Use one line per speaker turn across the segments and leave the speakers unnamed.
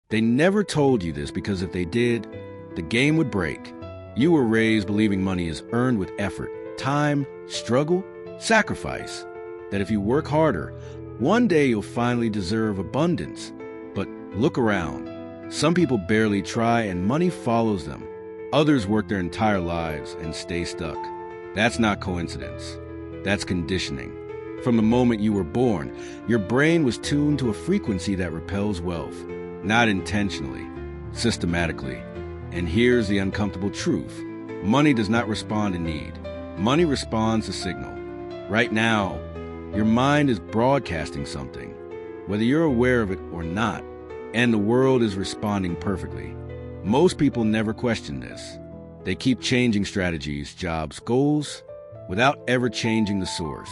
They never told you this because if they did, the game would break. You were raised believing money is earned with effort, time, struggle, sacrifice. That if you work harder, one day you'll finally deserve abundance. But look around. Some people barely try and money follows them. Others work their entire lives and stay stuck. That's not coincidence. That's conditioning. From the moment you were born, your brain was tuned to a frequency that repels wealth. Not intentionally, systematically. And here's the uncomfortable truth. Money does not respond to need. Money responds to signal. Right now, your mind is broadcasting something, whether you're aware of it or not, and the world is responding perfectly. Most people never question this. They keep changing strategies, jobs, goals, without ever changing the source,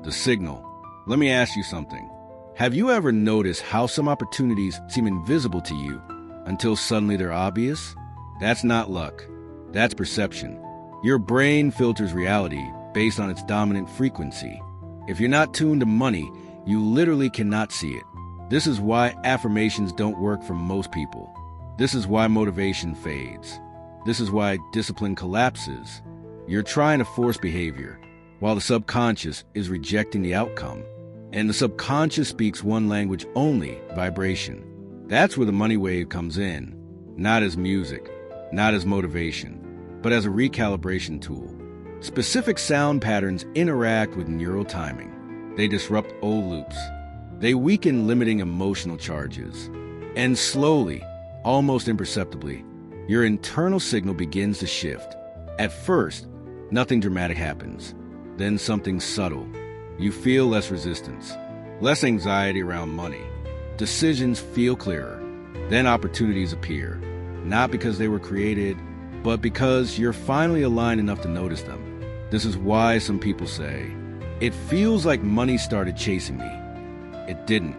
the signal. Let me ask you something. Have you ever noticed how some opportunities seem invisible to you until suddenly they're obvious? That's not luck. That's perception. Your brain filters reality based on its dominant frequency. If you're not tuned to money, you literally cannot see it. This is why affirmations don't work for most people. This is why motivation fades. This is why discipline collapses. You're trying to force behavior, while the subconscious is rejecting the outcome. And the subconscious speaks one language only, vibration. That's where the money wave comes in, not as music, not as motivation, but as a recalibration tool. Specific sound patterns interact with neural timing. They disrupt old loops. They weaken limiting emotional charges. And slowly, almost imperceptibly, your internal signal begins to shift. At first, nothing dramatic happens. Then something subtle. You feel less resistance, less anxiety around money. Decisions feel clearer. Then opportunities appear, not because they were created, but because you're finally aligned enough to notice them. This is why some people say, "It feels like money started chasing me." It didn't.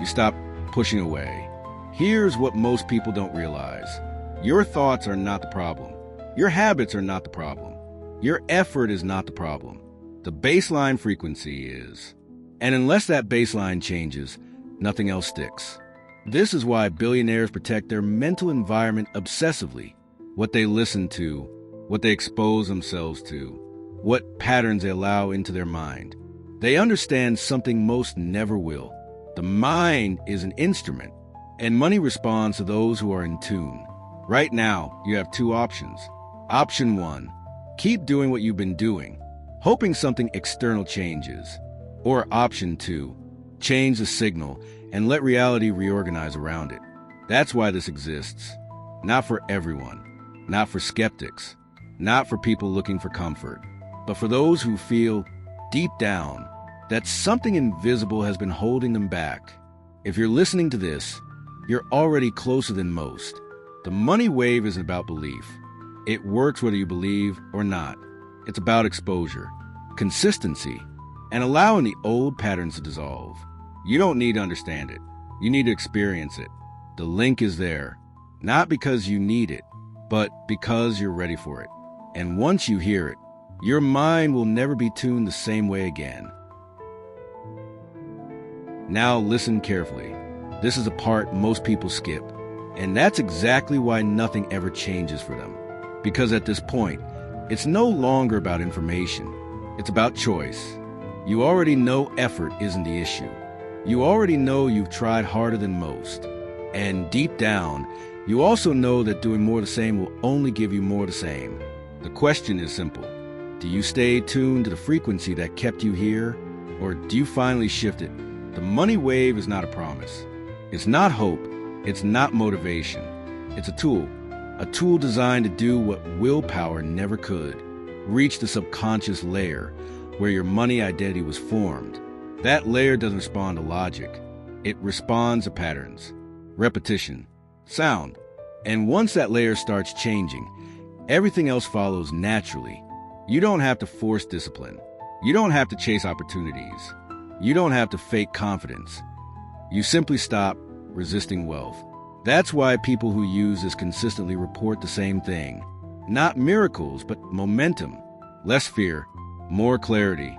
You stopped pushing away. Here's what most people don't realize. Your thoughts are not the problem. Your habits are not the problem. Your effort is not the problem. The baseline frequency is. And unless that baseline changes, nothing else sticks. This is why billionaires protect their mental environment obsessively. What they listen to, what they expose themselves to, what patterns they allow into their mind. They understand something most never will. The mind is an instrument, and money responds to those who are in tune. Right now, you have two options. Option one, keep doing what you've been doing, hoping something external changes. Or option two, change the signal and let reality reorganize around it. That's why this exists. Not for everyone, not for skeptics, not for people looking for comfort, but for those who feel deep down that something invisible has been holding them back. If you're listening to this, you're already closer than most. The money wave isn't about belief. It works whether you believe or not. It's about exposure, consistency, and allowing the old patterns to dissolve. You don't need to understand it. You need to experience it. The link is there, not because you need it, but because you're ready for it. And once you hear it, your mind will never be tuned the same way again. Now listen carefully. This is a part most people skip. And that's exactly why nothing ever changes for them. Because at this point, it's no longer about information. It's about choice. You already know effort isn't the issue. You already know you've tried harder than most. And deep down, you also know that doing more of the same will only give you more of the same. The question is simple. Do you stay tuned to the frequency that kept you here? Or do you finally shift it? The money wave is not a promise. It's not hope. It's not motivation. It's a tool designed to do what willpower never could. Reach the subconscious layer where your money identity was formed. That layer doesn't respond to logic. It responds to patterns, repetition, sound. And once that layer starts changing, everything else follows naturally. You don't have to force discipline. You don't have to chase opportunities. You don't have to fake confidence. You simply stop resisting wealth. That's why people who use this consistently report the same thing. Not miracles, but momentum. Less fear, more clarity,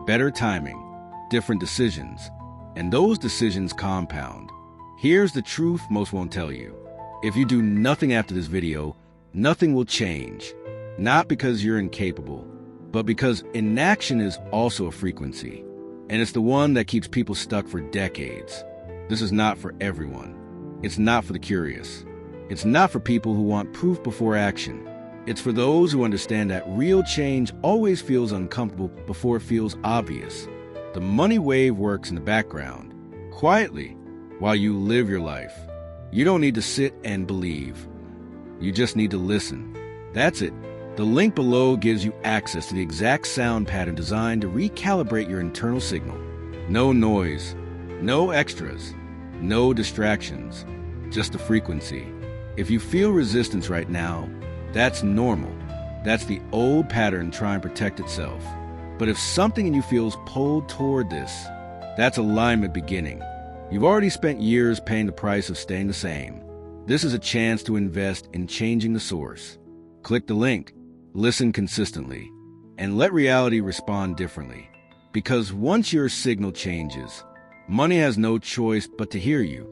better timing, different decisions. And those decisions compound. Here's the truth most won't tell you. If you do nothing after this video, nothing will change. Not because you're incapable, but because inaction is also a frequency. And it's the one that keeps people stuck for decades. This is not for everyone. It's not for the curious. It's not for people who want proof before action. It's for those who understand that real change always feels uncomfortable before it feels obvious. The money wave works in the background, quietly, while you live your life. You don't need to sit and believe. You just need to listen. That's it. The link below gives you access to the exact sound pattern designed to recalibrate your internal signal. No noise, no extras, no distractions, just the frequency. If you feel resistance right now, that's normal. That's the old pattern trying to protect itself. But if something in you feels pulled toward this, that's alignment beginning. You've already spent years paying the price of staying the same. This is a chance to invest in changing the source. Click the link, listen consistently, and let reality respond differently. Because once your signal changes, money has no choice but to hear you.